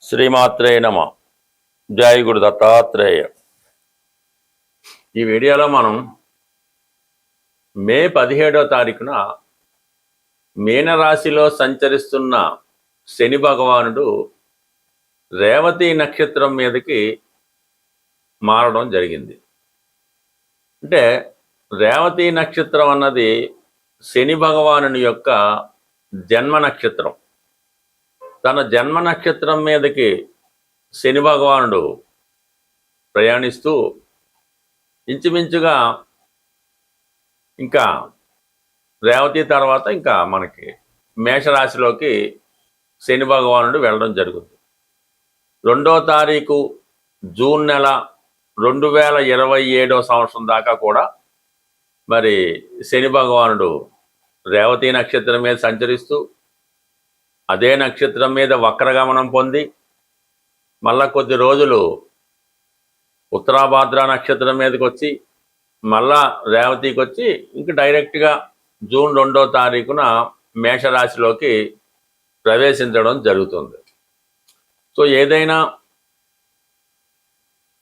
శ్రీమాత్రే నమ. జై గురు దత్తాత్రేయ. ఈ వీడియోలో మనం మే 17వ తారీఖున మీనరాశిలో సంచరిస్తున్న శని భగవానుడు రేవతి నక్షత్రం మీదకి మారడం జరిగింది. అంటే రేవతి నక్షత్రం అన్నది శని భగవానుని యొక్క జన్మ నక్షత్రం. తన జన్మ నక్షత్రం మీదకి శని భగవానుడు ప్రయాణిస్తూ ఇంచుమించుగా ఇంకా రేవతి తర్వాత ఇంకా మనకి మేషరాశిలోకి శని భగవానుడు వెళ్ళడం జరుగుతుంది. 2వ తారీఖు జూన్ నెల 2027వ సంవత్సరం దాకా కూడా మరి శని భగవానుడు రేవతి నక్షత్రం మీద సంచరిస్తూ అదే నక్షత్రం మీద వక్రగమనం పొంది మళ్ళా కొద్ది రోజులు ఉత్తరాభాద్ర నక్షత్రం మీదకి వచ్చి మళ్ళా రేవతికి వచ్చి ఇంక డైరెక్ట్గా జూన్ 2వ తారీఖున మేషరాశిలోకి ప్రవేశించడం జరుగుతుంది. సో ఏదైనా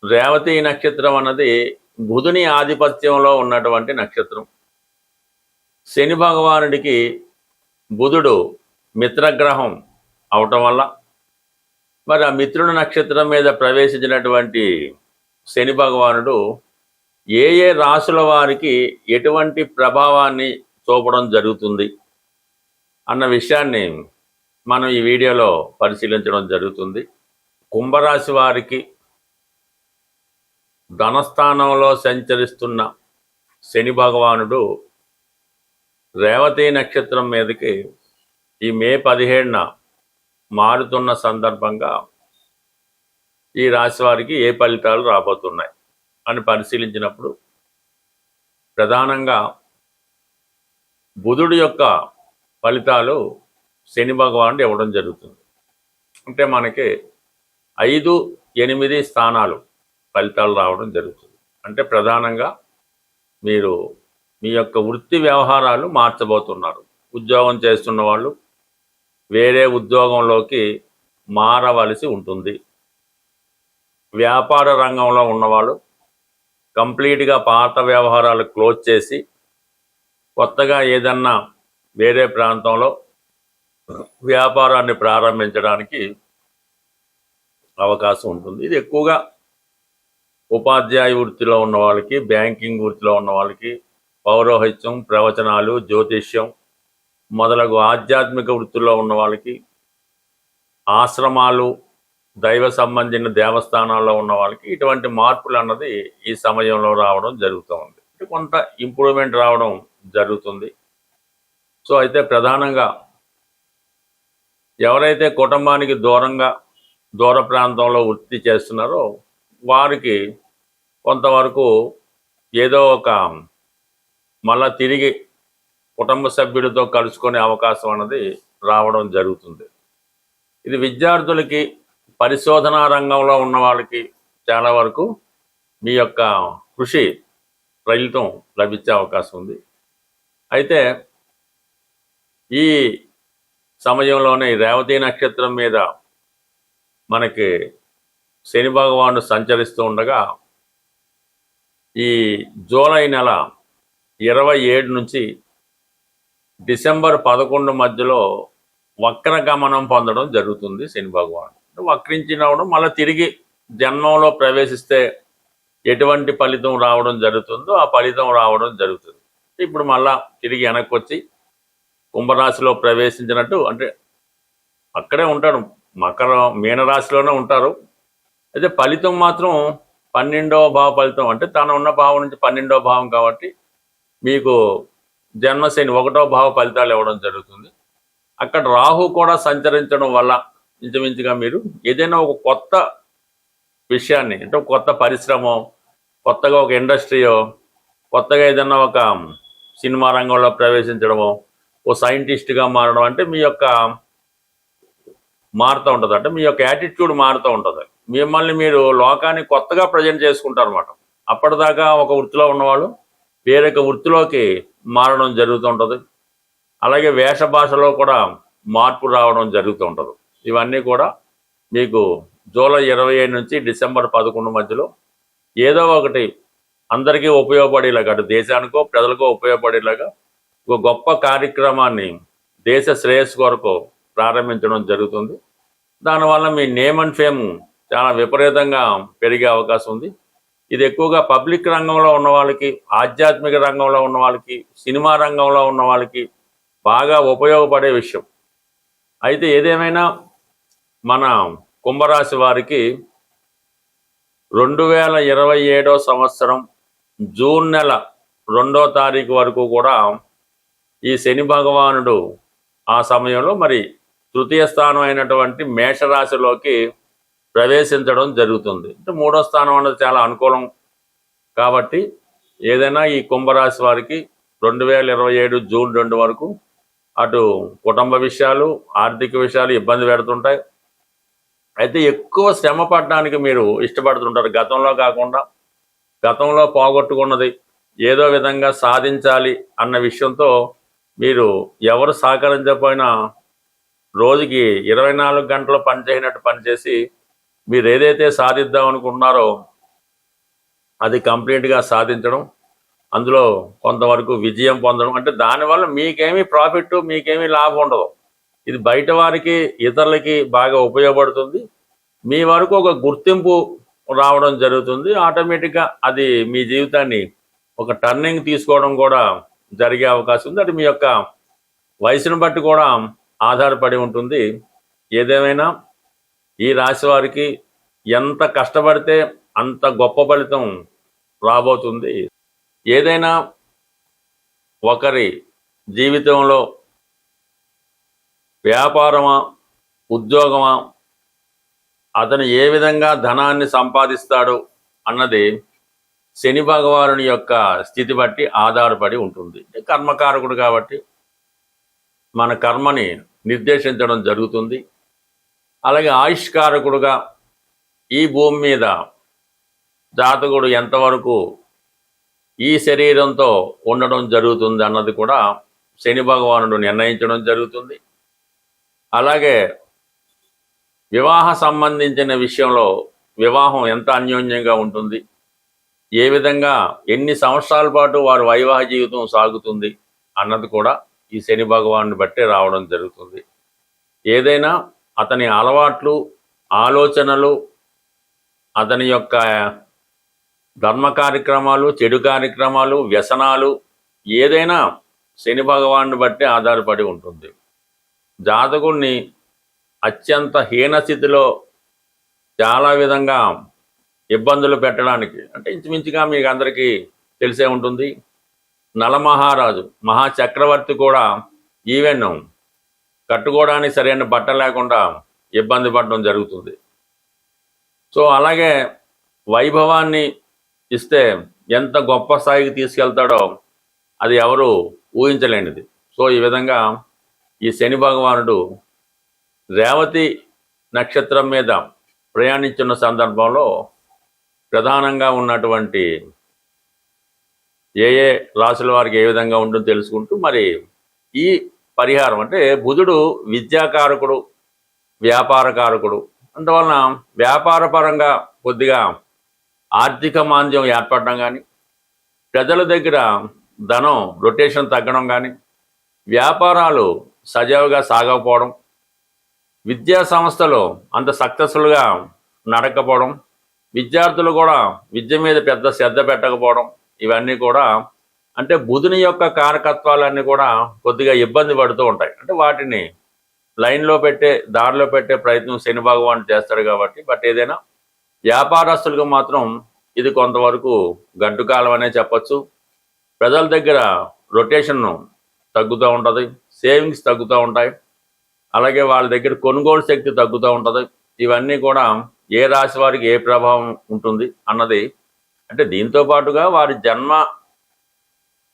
రేవతి నక్షత్రం అన్నది బుధుని ఆధిపత్యంలో ఉన్నటువంటి నక్షత్రం. శని భగవానుడికి బుధుడు మిత్రగ్రహం అవటం వల్ల మరి ఆ మిత్రుడి నక్షత్రం మీద ప్రవేశించినటువంటి శని భగవానుడు ఏ ఏ రాశుల వారికి ఎటువంటి ప్రభావాన్ని చూపడం జరుగుతుంది అన్న విషయాన్ని మనం ఈ వీడియోలో పరిశీలించడం జరుగుతుంది. కుంభరాశి వారికి ధనస్థానంలో సంచరిస్తున్న శని భగవానుడు రేవతి నక్షత్రం మీదకి ఈ మే 17న మారుతున్న సందర్భంగా ఈ రాశి వారికి ఏ ఫలితాలు రాబోతున్నాయి అని పరిశీలించినప్పుడు ప్రధానంగా బుధుడి యొక్క ఫలితాలు శని భగవానుడు ఇవ్వడం జరుగుతుంది. అంటే మనకి 5, 8 స్థానాలు ఫలితాలు రావడం జరుగుతుంది. అంటే ప్రధానంగా మీరు మీ యొక్క వృత్తి వ్యవహారాలు మార్చబోతున్నారు. ఉద్యోగం చేస్తున్న వాళ్ళు వేరే ఉద్యోగంలోకి మారవలసి ఉంటుంది. వ్యాపార రంగంలో ఉన్నవాళ్ళు కంప్లీట్గా పాత వ్యవహారాలు క్లోజ్ చేసి కొత్తగా ఏదన్నా వేరే ప్రాంతంలో వ్యాపారాన్ని ప్రారంభించడానికి అవకాశం ఉంటుంది. ఇది ఎక్కువగా ఉపాధ్యాయ వృత్తిలో ఉన్న వాళ్ళకి, బ్యాంకింగ్ వృత్తిలో ఉన్న వాళ్ళకి, పౌరోహిత్యం, ప్రవచనాలు, జ్యోతిష్యం మొదలగు ఆధ్యాత్మిక వృత్తుల్లో ఉన్న వాళ్ళకి, ఆశ్రమాలు, దైవ సంబంధించిన దేవస్థానాల్లో ఉన్న వాళ్ళకి ఇటువంటి మార్పులు అన్నది ఈ సమయంలో రావడం జరుగుతూ ఉంది. కొంత ఇంప్రూవ్మెంట్ రావడం జరుగుతుంది. సో అయితే ప్రధానంగా ఎవరైతే కుటుంబానికి దూర ప్రాంతంలో వృత్తి చేస్తున్నారో వారికి కొంతవరకు ఏదో ఒక మళ్ళా తిరిగి కుటుంబ సభ్యులతో కలుసుకునే అవకాశం అన్నది రావడం జరుగుతుంది. ఇది విద్యార్థులకి, పరిశోధనా రంగంలో ఉన్న వాళ్ళకి చాలా వరకు మీ యొక్క కృషి ఫలితం లభించే అవకాశం ఉంది. అయితే ఈ సమయంలోనే రేవతి నక్షత్రం మీద మనకి శని భగవానుడు సంచరిస్తూ ఉండగా ఈ జూలై నెల 27 నుంచి డిసెంబర్ 11 మధ్యలో వక్రగమనం పొందడం జరుగుతుంది. శని భగవానుడు వక్రించినప్పుడు మళ్ళీ తిరిగి జన్మంలో ప్రవేశిస్తే ఎటువంటి ఫలితం రావడం జరుగుతుందో ఆ ఫలితం రావడం జరుగుతుంది. ఇప్పుడు మళ్ళా తిరిగి వెనక్కి వచ్చి కుంభరాశిలో ప్రవేశించినట్టు, అంటే అక్కడే ఉంటాడు, మీనరాశిలోనే ఉంటారు. అయితే ఫలితం మాత్రం 12వ భావ ఫలితం, అంటే తను ఉన్న భావం నుంచి 12వ భావం కాబట్టి మీకు జన్మశని 1వ భావ ఫలితాలు ఇవ్వడం జరుగుతుంది. అక్కడ రాహు కూడా సంచరించడం వల్ల ఇంచుమించుగా మీరు ఏదైనా ఒక కొత్త విషయాన్ని, అంటే ఒక కొత్త పరిశ్రమ, కొత్తగా ఒక ఇండస్ట్రీయో, కొత్తగా ఏదైనా ఒక సినిమా రంగంలో ప్రవేశించడమో, ఓ సైంటిస్ట్గా మారడం, అంటే మీ యొక్క మారుతూ ఉంటుంది. అంటే మీ యొక్క యాటిట్యూడ్ మారుతూ ఉంటుంది. మిమ్మల్ని మీరు లోకాన్ని కొత్తగా ప్రజెంట్ చేసుకుంటారు అన్నమాట. అప్పటిదాకా ఒక వృత్తిలో ఉన్నవాళ్ళు వేరొక వృత్తిలోకి మారడం జరుగుతూ ఉంటుంది. అలాగే వేష భాషలో కూడా మార్పు రావడం జరుగుతూ ఉంటుంది. ఇవన్నీ కూడా మీకు జూలై 25 నుంచి డిసెంబర్ 11 మధ్యలో ఏదో ఒకటి అందరికీ ఉపయోగపడేలాగా, అటు దేశానికో ప్రజలకో ఉపయోగపడేలాగా ఒక గొప్ప కార్యక్రమాన్ని దేశ శ్రేయస్సు కొరకు ప్రారంభించడం జరుగుతుంది. దానివల్ల మీ నేమ్ అండ్ ఫేమ్ చాలా విపరీతంగా పెరిగే అవకాశం ఉంది. ఇది ఎక్కువగా పబ్లిక్ రంగంలో ఉన్న వాళ్ళకి, ఆధ్యాత్మిక రంగంలో ఉన్న వాళ్ళకి, సినిమా రంగంలో ఉన్న వాళ్ళకి బాగా ఉపయోగపడే విషయం. అయితే ఏదేమైనా మన కుంభరాశి వారికి 2027 సంవత్సరం జూన్ నెల 2వ తారీఖు వరకు కూడా ఈ శని భగవానుడు ఆ సమయంలో మరి తృతీయ స్థానం అయినటువంటి మేషరాశిలోకి ప్రవేశించడం జరుగుతుంది. అంటే 3వ స్థానం అనేది చాలా అనుకూలం కాబట్టి ఏదైనా ఈ కుంభరాశి వారికి 2027 జూన్ 2 వరకు అటు కుటుంబ విషయాలు, ఆర్థిక విషయాలు ఇబ్బంది పెడుతుంటాయి. అయితే ఎక్కువ శ్రమ పడడానికి మీరు ఇష్టపడుతుంటారు. గతంలో కాకుండా గతంలో పోగొట్టుకున్నది ఏదో విధంగా సాధించాలి అన్న విషయంతో మీరు ఎవరు సహకరించకపోయినా రోజుకి 24 గంటలు పనిచేసినట్టు పనిచేసి మీరు ఏదైతే సాధిద్దాం అనుకుంటున్నారో అది కంప్లీట్గా సాధించడం, అందులో కొంతవరకు విజయం పొందడం. అంటే దానివల్ల మీకేమీ ప్రాఫిట్, మీకేమీ లాభం ఉండదు. ఇది బయట వారికి, ఇతరులకి బాగా ఉపయోగపడుతుంది. మీ వరకు ఒక గుర్తింపు రావడం జరుగుతుంది. ఆటోమేటిక్గా అది మీ జీవితాన్ని ఒక టర్నింగ్ తీసుకోవడం కూడా జరిగే అవకాశం ఉంది. అది మీ యొక్క వయసును బట్టి కూడా ఆధారపడి ఉంటుంది. ఏదేమైనా ఈ రాశి వారికి ఎంత కష్టపడితే అంత గొప్ప ఫలితం రాబోతుంది. ఏదైనా ఒకరి జీవితంలో వ్యాపారమా, ఉద్యోగమా, అతను ఏ విధంగా ధనాన్ని సంపాదిస్తాడు అన్నది శని భగవానుని యొక్క స్థితి బట్టి ఆధారపడి ఉంటుంది. కర్మకారకుడు కాబట్టి మన కర్మని నిర్దేశించడం జరుగుతుంది. అలాగే ఆయుష్కారకుడుగా ఈ భూమి మీద జాతకుడు ఎంతవరకు ఈ శరీరంతో ఉండడం జరుగుతుంది అన్నది కూడా శని భగవానుడు నిర్ణయించడం జరుగుతుంది. అలాగే వివాహ సంబంధించిన విషయంలో వివాహం ఎంత అన్యోన్యంగా ఉంటుంది, ఏ విధంగా ఎన్ని సంవత్సరాల పాటు వారి వైవాహిక జీవితం సాగుతుంది అన్నది కూడా ఈ శని భగవానుని బట్టే రావడం జరుగుతుంది. ఏదైనా అతని అలవాట్లు, ఆలోచనలు, అతని యొక్క ధర్మ కార్యక్రమాలు, చెడు కార్యక్రమాలు, వ్యసనాలు ఏదైనా శని భగవానుని బట్టి ఆధారపడి ఉంటుంది. జాతకుడిని అత్యంత హీనస్థితిలో చాలా విధంగా ఇబ్బందులు పెట్టడానికి, అంటే ఇంచుమించుగా మీకు అందరికీ తెలిసే ఉంటుంది, నలమహారాజు మహాచక్రవర్తి కూడా ఈవెన్ కట్టుకోవడానికి సరైన బట్ట లేకుండా ఇబ్బంది పడడం జరుగుతుంది. సో అలాగే వైభవాన్ని ఇస్తే ఎంత గొప్ప స్థాయికి తీసుకెళ్తాడో అది ఎవరు ఊహించలేనిది. సో ఈ విధంగా ఈ శని భగవానుడు రేవతి నక్షత్రం మీద ప్రయాణించున్న సందర్భంలో ప్రధానంగా ఉన్నటువంటి ఏ ఏ రాశుల వారికి ఏ విధంగా ఉంటుందో తెలుసుకుంటూ మరి ఈ పరిహారం, అంటే బుధుడు విద్యాకారకుడు, వ్యాపారకారకుడు. అందువలన వ్యాపారపరంగా కొద్దిగా ఆర్థిక మాంద్యం ఏర్పడడం కానీ, ప్రజల దగ్గర ధనం రొటేషన్ తగ్గడం కానీ, వ్యాపారాలు సజావుగా సాగకపోవడం, విద్యా సంస్థలు అంత సక్సెస్ఫుల్గా నడకపోవడం, విద్యార్థులు కూడా విద్య మీద పెద్ద శ్రద్ధ పెట్టకపోవడం, ఇవన్నీ కూడా అంటే బుధుని యొక్క కారకత్వాలన్నీ కూడా కొద్దిగా ఇబ్బంది పడుతూ ఉంటాయి. అంటే వాటిని లైన్లో పెట్టే, దారిలో పెట్టే ప్రయత్నం శని భగవానుడు చేస్తాడు కాబట్టి. బట్ ఏదైనా వ్యాపారస్తులకు మాత్రం ఇది కొంతవరకు గడ్డు కాలం అనే చెప్పచ్చు. ప్రజల దగ్గర రొటేషన్ తగ్గుతూ ఉంటుంది, సేవింగ్స్ తగ్గుతూ ఉంటాయి, అలాగే వాళ్ళ దగ్గర కొనుగోలు శక్తి తగ్గుతూ ఉంటుంది. ఇవన్నీ కూడా ఏ రాశి వారికి ఏ ప్రభావం ఉంటుంది అన్నది, అంటే దీంతో పాటుగా వారి జన్మ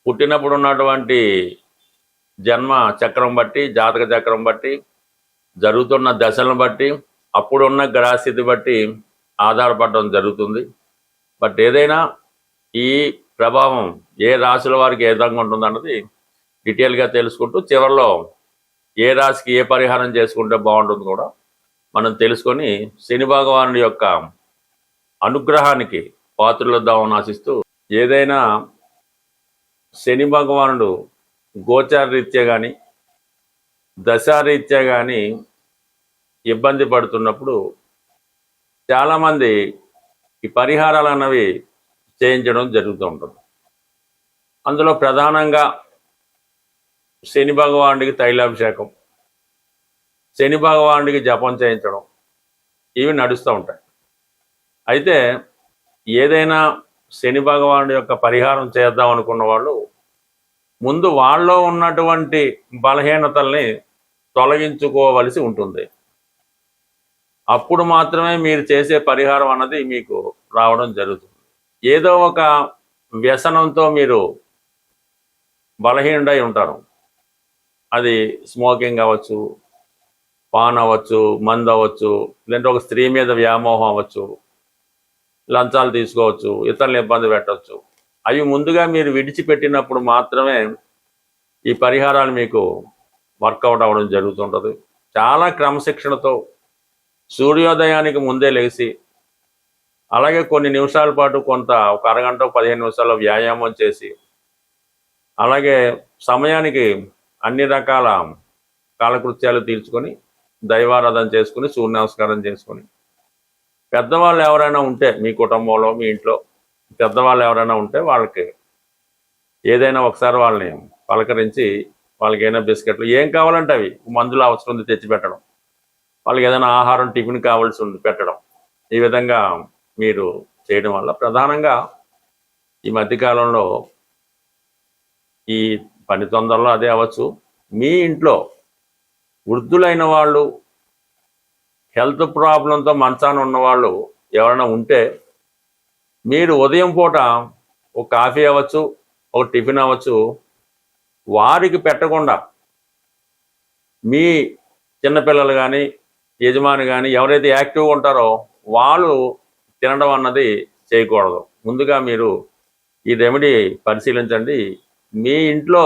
పుట్టినప్పుడు ఉన్నటువంటి జన్మ చక్రం బట్టి, జాతక చక్రం బట్టి, జరుగుతున్న దశలను బట్టి, అప్పుడున్న గ్రహస్థితి బట్టి ఆధారపడడం జరుగుతుంది. బట్ ఏదైనా ఈ ప్రభావం ఏ రాశుల వారికి ఏ విధంగా ఉంటుంది అన్నది డీటెయిల్గా తెలుసుకుంటూ చివరిలో ఏ రాశికి ఏ పరిహారం చేసుకుంటే బాగుంటుంది కూడా మనం తెలుసుకొని శని భగవానుడి యొక్క అనుగ్రహానికి పాత్రలొద్దామని ఆశిస్తూ, ఏదైనా శని భగవానుడు గోచార రీత్యా కానీ దశారీత్యా కానీ ఇబ్బంది పడుతున్నప్పుడు చాలామంది ఈ పరిహారాలు అన్నవి చేయించడం జరుగుతూ ఉంటుంది. అందులో ప్రధానంగా శని భగవానుడికి తైలాభిషేకం, శని భగవానుడికి జపం చేయించడం, ఇవి నడుస్తూ ఉంటాయి. అయితే ఏదైనా శని భగవానుడి యొక్క పరిహారం చేద్దాం అనుకున్న వాళ్ళు ముందు వాళ్ళలో ఉన్నటువంటి బలహీనతల్ని తొలగించుకోవలసి ఉంటుంది. అప్పుడు మాత్రమే మీరు చేసే పరిహారం అన్నది మీకు రావడం జరుగుతుంది. ఏదో ఒక వ్యసనంతో మీరు బలహీనుడై ఉంటారు. అది స్మోకింగ్ అవ్వచ్చు, పాన్ అవ్వచ్చు, మందు అవ్వచ్చు, లేదంటే ఒక స్త్రీ మీద వ్యామోహం అవ్వచ్చు, లంచాలు తీసుకోవచ్చు, ఇతరులను ఇబ్బంది పెట్టవచ్చు. అవి ముందుగా మీరు విడిచిపెట్టినప్పుడు మాత్రమే ఈ పరిహారాలు మీకు వర్కౌట్ అవ్వడం జరుగుతుంటుంది. చాలా క్రమశిక్షణతో సూర్యోదయానికి ముందే లేచి, అలాగే కొన్ని నిమిషాల పాటు కొంత ఒక అరగంట 15 నిమిషాల వ్యాయామం చేసి, అలాగే సమయానికి అన్ని రకాల కాలకృత్యాలు తీర్చుకొని దైవారాధన చేసుకుని సూర్య నమస్కారం చేసుకొని, పెద్దవాళ్ళు ఎవరైనా ఉంటే మీ కుటుంబంలో మీ ఇంట్లో పెద్దవాళ్ళు ఎవరైనా ఉంటే వాళ్ళకి ఏదైనా ఒకసారి వాళ్ళని పలకరించి వాళ్ళకి ఏదైనా బిస్కెట్లు ఏం కావాలంటే అవి, మందులు అవసరం ఉంది తెచ్చిపెట్టడం, వాళ్ళకి ఏదైనా ఆహారం టిఫిన్ కావాల్సి ఉంది పెట్టడం, ఈ విధంగా మీరు చేయడం వల్ల ప్రధానంగా ఈ మధ్యకాలంలో ఈ పని తొందరలో అదే అవ్వచ్చు, మీ ఇంట్లో వృద్ధులైన వాళ్ళు, హెల్త్ ప్రాబ్లంతో మంచాన ఉన్నవాళ్ళు ఎవరైనా ఉంటే మీరు ఉదయం పూట ఒక కాఫీ అవ్వచ్చు, ఒక టిఫిన్ అవ్వచ్చు, వారికి పెట్టకుండా మీ చిన్నపిల్లలు కానీ యజమాని కానీ ఎవరైతే యాక్టివ్గా ఉంటారో వాళ్ళు తినడం అన్నది చేయకూడదు. ముందుగా మీరు ఈ రెమెడీ పరిశీలించండి. మీ ఇంట్లో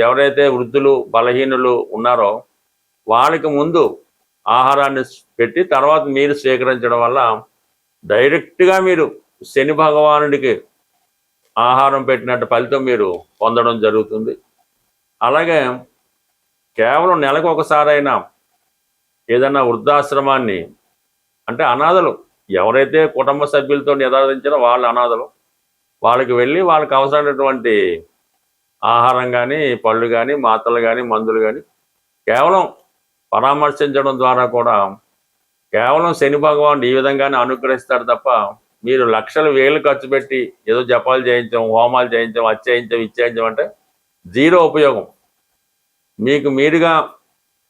ఎవరైతే వృద్ధులు బలహీనులు ఉన్నారో వాళ్ళకి ముందు ఆహారాన్ని పెట్టి తర్వాత మీరు స్వీకరించడం వల్ల డైరెక్ట్గా మీరు శని భగవానుడికి ఆహారం పెట్టినట్టు ఫలితం మీరు పొందడం జరుగుతుంది. అలాగే కేవలం నెలకు ఒకసారైనా ఏదైనా వృద్ధాశ్రమాన్ని, అంటే అనాథలు ఎవరైతే కుటుంబ సభ్యులతో నిరాధించారో వాళ్ళ అనాథలు, వాళ్ళకి వెళ్ళి వాళ్ళకి అవసరమైనటువంటి ఆహారం కానీ పళ్ళు కానీ మాత్రలు కానీ మందులు కానీ కేవలం పరామర్శించడం ద్వారా కూడా కేవలం శని భగవానుడు ఈ విధంగానే అనుగ్రహిస్తాడు తప్ప మీరు లక్షలు వేలు ఖర్చు పెట్టి ఏదో జపాలు చేయించాం, హోమాలు చేయించాం, అది చేయించాం, ఇది చేయించాం అంటే జీరో ఉపయోగం. మీకు మీరుగా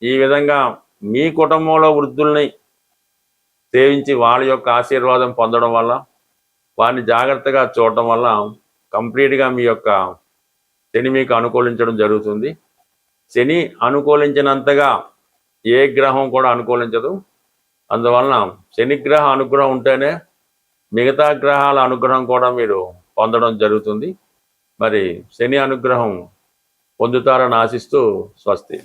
ఈ విధంగా మీ కుటుంబంలో వృద్ధుల్ని సేవించి వాళ్ళ యొక్క ఆశీర్వాదం పొందడం వల్ల, వారిని జాగ్రత్తగా చూడటం వల్ల కంప్లీట్గా మీ యొక్క శని మీకు అనుకూలించడం జరుగుతుంది. శని అనుకూలించినంతగా ఏ గ్రహం కూడా అనుకూలించదు. అందువలన శనిగ్రహ అనుగ్రహం ఉంటేనే మిగతా గ్రహాల అనుగ్రహం కూడా మీరు పొందడం జరుగుతుంది. మరి శని అనుగ్రహం పొందుతారని ఆశిస్తూ స్వస్తి.